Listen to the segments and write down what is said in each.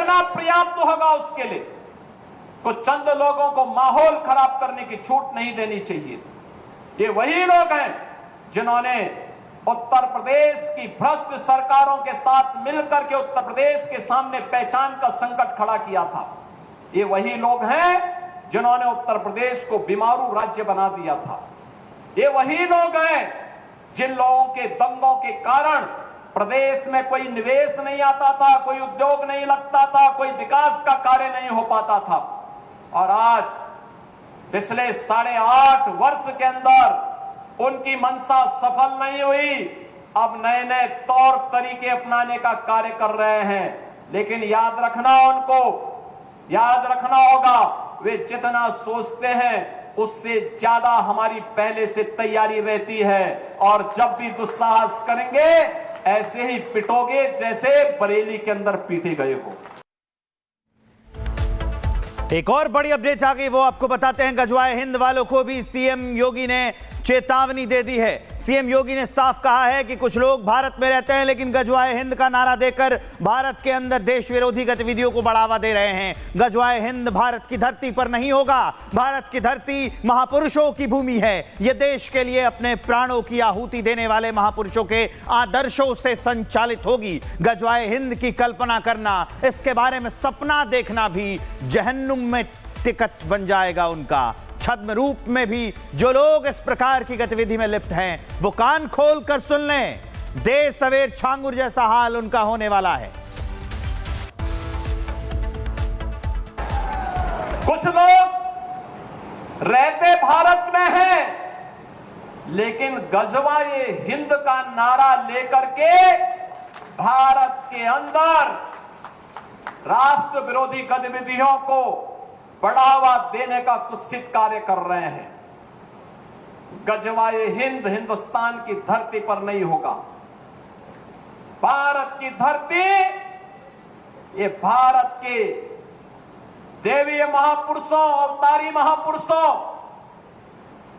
कहना पर्याप्त होगा उसके लिए। कुछ चंद लोगों को माहौल खराब करने की छूट नहीं देनी चाहिए। ये वही लोग हैं जिन्होंने उत्तर प्रदेश की भ्रष्ट सरकारों के साथ मिलकर के उत्तर प्रदेश के सामने पहचान का संकट खड़ा किया था। ये वही लोग हैं जिन्होंने उत्तर प्रदेश को बीमारू राज्य बना दिया था। ये वही लोग हैं जिन लोगों के दंगों के कारण प्रदेश में कोई निवेश नहीं आता था, कोई उद्योग नहीं लगता था, कोई विकास का कार्य नहीं हो पाता था। और आज पिछले 8.5 वर्ष के अंदर उनकी मंशा सफल नहीं हुई। अब नए नए तौर तरीके अपनाने का कार्य कर रहे हैं, लेकिन याद रखना होगा वे जितना सोचते हैं उससे ज्यादा हमारी पहले से तैयारी रहती है। और जब भी दुस्साहस करेंगे ऐसे ही पिटोगे जैसे बरेली के अंदर पीटे गए हो। एक और बड़ी अपडेट आ गई, वो आपको बताते हैं। गजवाए हिंद वालों को भी सीएम योगी ने चेतावनी दे दी है। सीएम योगी ने साफ कहा है कि कुछ लोग भारत में रहते हैं लेकिन गजवाए हिंद का नारा देकर भारत के अंदर देश विरोधी गतिविधियों को बढ़ावा दे रहे हैं। गजवाए हिंद भारत की धरती पर नहीं होगा। भारत की धरती महापुरुषों की भूमि है। यह देश के लिए अपने प्राणों की आहुति देने वाले महापुरुषों के आदर्शों से संचालित होगी। गजवाए हिंद की कल्पना करना, इसके बारे में सपना देखना भी जहन्नुम में टिकट बन जाएगा उनका। छद्म रूप में भी जो लोग इस प्रकार की गतिविधि में लिप्त हैं वो कान खोल कर सुन लें। देर सवेर छांगुर जैसा हाल उनका होने वाला है। कुछ लोग रहते भारत में हैं लेकिन गजवाए हिंद का नारा लेकर के भारत के अंदर राष्ट्र विरोधी गतिविधियों को बढ़ावा देने का कुत्सित कार्य कर रहे हैं। गजवाए हिंद हिंदुस्तान की धरती पर नहीं होगा। भारत की धरती, ये भारत के देवीय महापुरुषों, अवतारी महापुरुषों,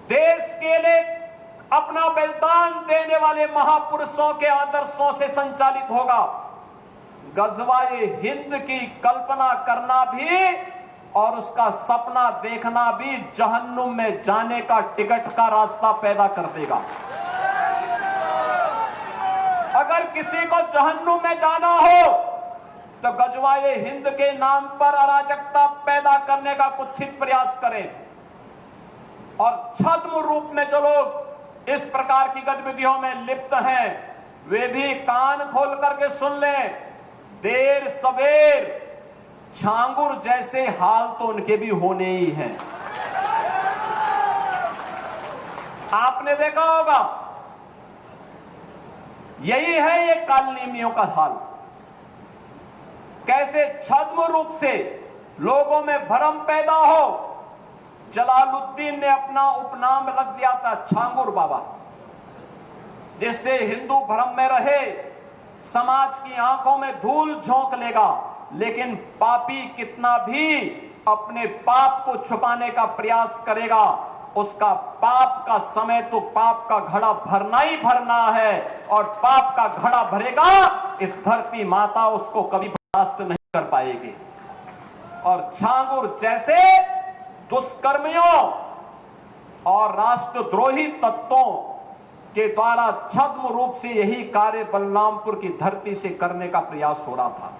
देश के लिए अपना बलिदान देने वाले महापुरुषों के आदर्शों से संचालित होगा। गजवाए हिंद की कल्पना करना भी और उसका सपना देखना भी जहन्नुम में जाने का टिकट का रास्ता पैदा कर देगा। अगर किसी को जहन्नुम में जाना हो तो गजवाए हिंद के नाम पर अराजकता पैदा करने का कुत्सित प्रयास करें। और छद्म रूप में जो लोग इस प्रकार की गतिविधियों में लिप्त हैं वे भी कान खोल करके सुन लें। देर सवेर छांगुर जैसे हाल तो उनके भी होने ही हैं। आपने देखा होगा, यही है ये कालनेमियों का हाल। कैसे छद्म रूप से लोगों में भ्रम पैदा हो। जलालुद्दीन ने अपना उपनाम रख दिया था छांगुर बाबा, जिससे हिंदू भ्रम में रहे, समाज की आंखों में धूल झोंक लेगा। लेकिन पापी कितना भी अपने पाप को छुपाने का प्रयास करेगा, उसका पाप का समय तो पाप का घड़ा भरना ही भरना है। और पाप का घड़ा भरेगा, इस धरती माता उसको कभी बर्दाश्त नहीं कर पाएगी। और छांगुर जैसे दुष्कर्मियों और राष्ट्रद्रोही तत्वों के द्वारा छद्म रूप से यही कार्य बलरामपुर की धरती से करने का प्रयास हो रहा था।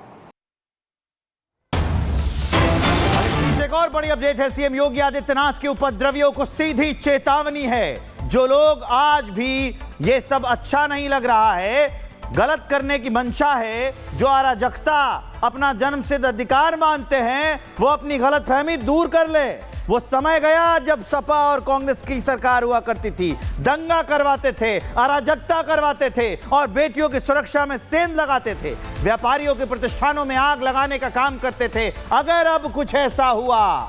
एक और बड़ी अपडेट है। सीएम योगी आदित्यनाथ के उपद्रवियों को सीधी चेतावनी है। जो लोग आज भी ये सब अच्छा नहीं लग रहा है, गलत करने की मंशा है, जो अराजकता अपना जन्मसिद्ध अधिकार मानते हैं, वो अपनी गलतफहमी दूर कर ले। वो समय गया जब सपा और कांग्रेस की सरकार हुआ करती थी, दंगा करवाते थे, अराजकता करवाते थे और बेटियों की सुरक्षा में सेंध लगाते थे, व्यापारियों के प्रतिष्ठानों में आग लगाने का काम करते थे। अगर अब कुछ ऐसा हुआ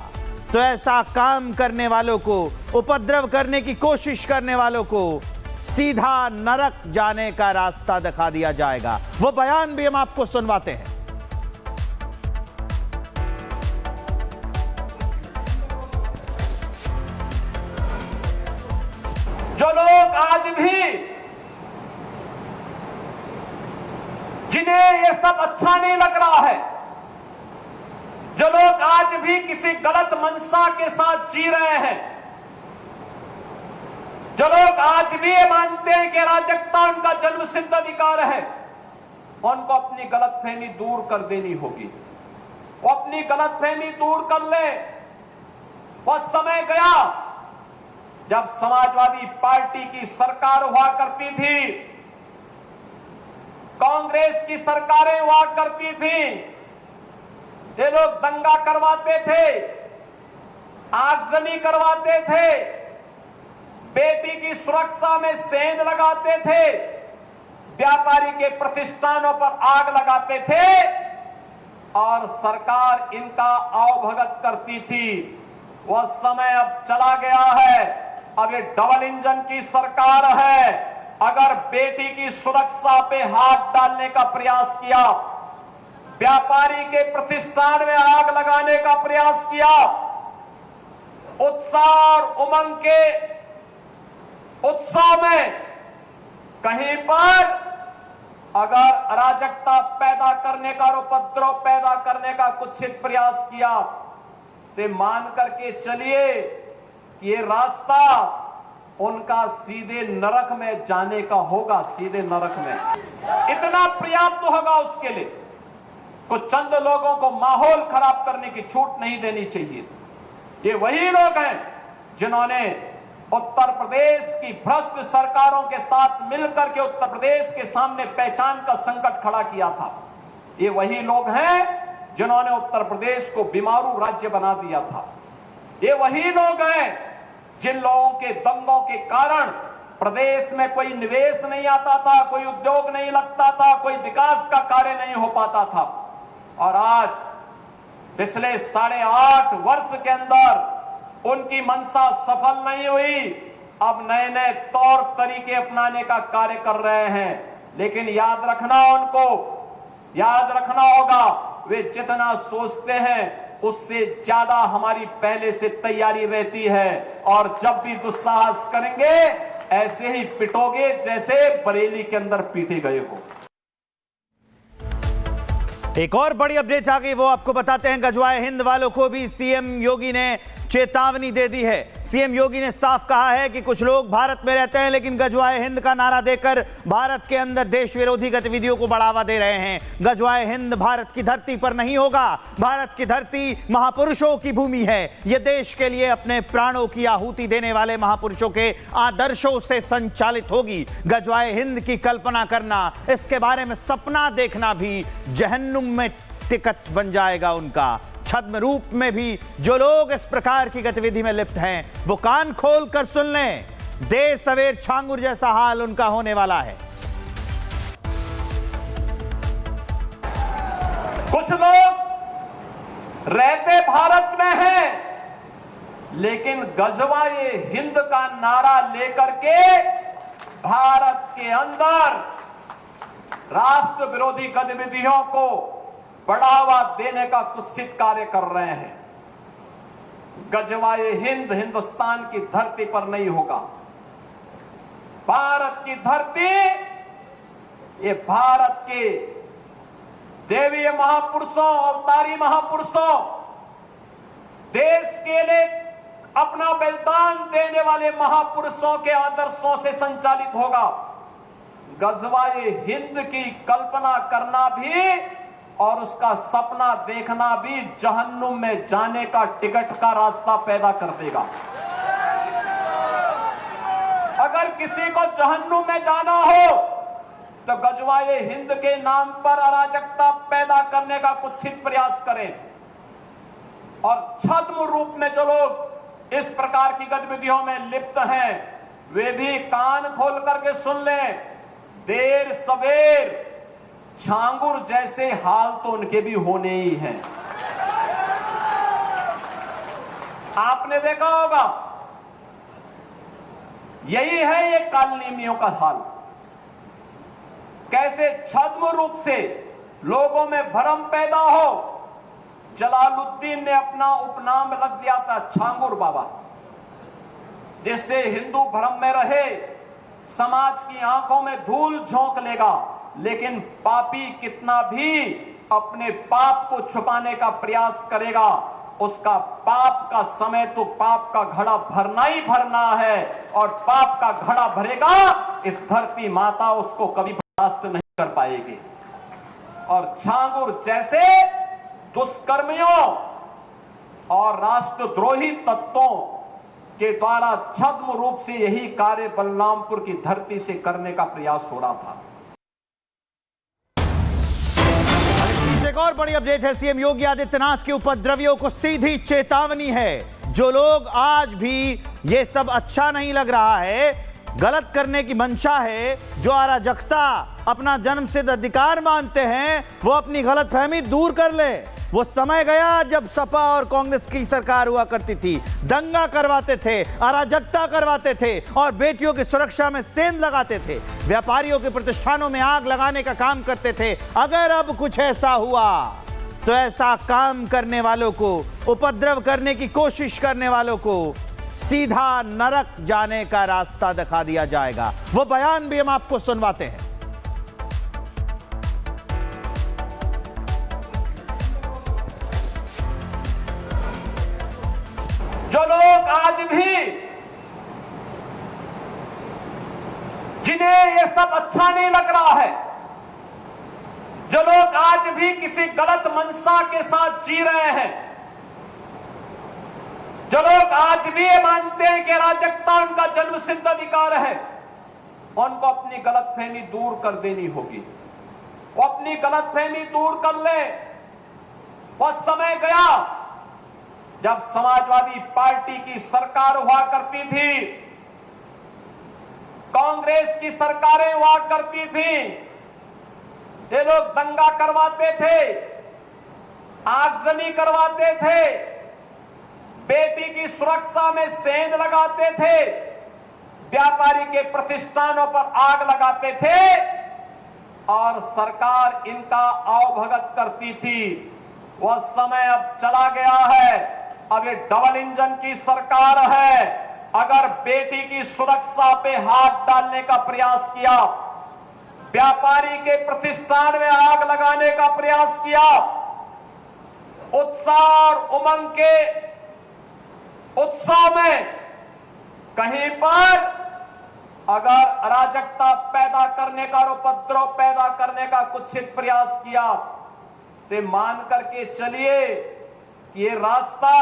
तो ऐसा काम करने वालों को, उपद्रव करने की कोशिश करने वालों को सीधा नरक जाने का रास्ता दिखा दिया जाएगा। वो बयान भी हम आपको सुनवाते हैं। जो लोग आज भी, जिन्हें ये सब अच्छा नहीं लग रहा है, जो लोग आज भी किसी गलत मंशा के साथ जी रहे हैं, जो लोग आज भी ये मानते हैं कि अराजकता उनका जन्मसिद्ध अधिकार है, उनको अपनी गलतफहमी दूर कर देनी होगी। वो अपनी गलतफहमी दूर कर ले। वह समय गया जब समाजवादी पार्टी की सरकार हुआ करती थी, कांग्रेस की सरकारें हुआ करती थी, ये लोग दंगा करवाते थे, आगजनी करवाते थे, बेटी की सुरक्षा में सेंध लगाते थे, व्यापारी के प्रतिष्ठानों पर आग लगाते थे और सरकार इनका आवभगत करती थी। वह समय अब चला गया है। अब ये डबल इंजन की सरकार है। अगर बेटी की सुरक्षा पे हाथ डालने का प्रयास किया, व्यापारी के प्रतिष्ठान में आग लगाने का प्रयास किया, उत्साह और उमंग के उत्सव में कहीं पर अगर अराजकता पैदा करने का और उपद्रव पैदा करने का कुत्सित प्रयास किया तो मान करके चलिए ये रास्ता उनका सीधे नरक में जाने का होगा। सीधे नरक में इतना पर्याप्त होगा उसके लिए। कुछ चंद लोगों को माहौल खराब करने की छूट नहीं देनी चाहिए। ये वही लोग हैं जिन्होंने उत्तर प्रदेश की भ्रष्ट सरकारों के साथ मिलकर के उत्तर प्रदेश के सामने पहचान का संकट खड़ा किया था। ये वही लोग हैं जिन्होंने उत्तर प्रदेश को बीमारू राज्य बना दिया था। ये वही लोग हैं जिन लोगों के दंगों के कारण प्रदेश में कोई निवेश नहीं आता था, कोई उद्योग नहीं लगता था, कोई विकास का कार्य नहीं हो पाता था। और आज पिछले 8.5 वर्ष के अंदर उनकी मंशा सफल नहीं हुई। अब नए नए तौर तरीके अपनाने का कार्य कर रहे हैं। लेकिन याद रखना होगा, वे जितना सोचते हैं उससे ज्यादा हमारी पहले से तैयारी रहती है। और जब भी दुस्साहस करेंगे ऐसे ही पिटोगे जैसे बरेली के अंदर पीटे गए हो। एक और बड़ी अपडेट आ गई, वो आपको बताते हैं। गजवाए हिंद वालों को भी सीएम योगी ने चेतावनी दे दी है। सीएम योगी ने साफ कहा है कि कुछ लोग भारत में रहते हैं लेकिन गजवाए हिंद का नारा देकर भारत के अंदर देश विरोधी गतिविधियों को बढ़ावा दे रहे हैं। गजवाए हिंद भारत की धरती पर नहीं होगा। भारत की धरती महापुरुषों की भूमि है। यह देश के लिए अपने प्राणों की आहुति देने वाले महापुरुषों के आदर्शों से संचालित होगी। गजवाए हिंद की कल्पना करना, इसके बारे में सपना देखना भी जहन्नुम में टिकट बन जाएगा उनका। छद्म रूप में भी जो लोग इस प्रकार की गतिविधि में लिप्त हैं वो कान खोल कर सुन लें। देर सवेर छांगुर जैसा हाल उनका होने वाला है। कुछ लोग रहते भारत में हैं लेकिन गजवाए हिंद का नारा लेकर के भारत के अंदर राष्ट्र विरोधी गतिविधियों को बढ़ावा देने का कुत्सित कार्य कर रहे हैं। गजवाए हिंद हिंदुस्तान की धरती पर नहीं होगा। भारत की धरती, ये भारत के देवीय महापुरुषों, अवतारी महापुरुषों, देश के लिए अपना बलिदान देने वाले महापुरुषों के आदर्शों से संचालित होगा। गजवाए हिंद की कल्पना करना भी और उसका सपना देखना भी जहन्नुम में जाने का टिकट का रास्ता पैदा कर देगा। अगर किसी को जहन्नुम में जाना हो तो गजवाए हिंद के नाम पर अराजकता पैदा करने का कुत्सित प्रयास करें। और छद्म रूप में जो लोग इस प्रकार की गतिविधियों में लिप्त हैं वे भी कान खोल करके सुन लें। देर सवेर छांगुर जैसे हाल तो उनके भी होने ही हैं। आपने देखा होगा, यही है ये कालनेमियों का हाल। कैसे छद्म रूप से लोगों में भ्रम पैदा हो। जलालुद्दीन ने अपना उपनाम रख दिया था छांगुर बाबा, जिससे हिंदू भ्रम में रहे, समाज की आंखों में धूल झोंक लेगा। लेकिन पापी कितना भी अपने पाप को छुपाने का प्रयास करेगा, उसका पाप का समय तो पाप का घड़ा भरना ही भरना है, और पाप का घड़ा भरेगा, इस धरती माता उसको कभी बर्दाश्त नहीं कर पाएगी। और झांगुर जैसे दुष्कर्मियों और राष्ट्रद्रोही तत्वों के द्वारा छद्म रूप से यही कार्य बलरामपुर की धरती से करने का प्रयास हो रहा था। एक और बड़ी अपडेट है। सीएम योगी आदित्यनाथ के उपद्रवियों को सीधी चेतावनी है। जो लोग आज भी ये सब अच्छा नहीं लग रहा है, गलत करने की मंशा है, जो अराजकता अपना जन्मसिद्ध अधिकार मानते हैं, वो अपनी गलतफहमी दूर कर ले। वो समय गया जब सपा और कांग्रेस की सरकार हुआ करती थी, दंगा करवाते थे, अराजकता करवाते थे और बेटियों की सुरक्षा में सेंध लगाते थे, व्यापारियों के प्रतिष्ठानों में आग लगाने का काम करते थे। अगर अब कुछ ऐसा हुआ तो ऐसा काम करने वालों को, उपद्रव करने की कोशिश करने वालों को सीधा नरक जाने का रास्ता दिखा दिया जाएगा। वो बयान भी हम आपको सुनवाते हैं। जो लोग आज भी, जिन्हें ये सब अच्छा नहीं लग रहा है, जो लोग आज भी किसी गलत मंशा के साथ जी रहे हैं, जो लोग आज भी ये मानते हैं कि अराजकता उनका जन्मसिद्ध अधिकार है, उनको अपनी गलतफहमी दूर कर देनी होगी। वो अपनी गलतफहमी दूर कर ले। वह समय गया जब समाजवादी पार्टी की सरकार हुआ करती थी, कांग्रेस की सरकारें हुआ करती थी, ये लोग दंगा करवाते थे, आगजनी करवाते थे, बेटी की सुरक्षा में सेंध लगाते थे, व्यापारी के प्रतिष्ठानों पर आग लगाते थे और सरकार इनका आवभगत करती थी। वह समय अब चला गया है। अब ये डबल इंजन की सरकार है। अगर बेटी की सुरक्षा पे हाथ डालने का प्रयास किया, व्यापारी के प्रतिष्ठान में आग लगाने का प्रयास किया, उत्साह और उमंग के उत्साह में कहीं पर अगर अराजकता पैदा करने का और उपद्रव पैदा करने का कुत्सित प्रयास किया, तो मान करके चलिए कि ये रास्ता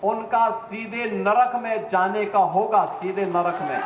उनका सीधे नरक में जाने का होगा, सीधे नरक में।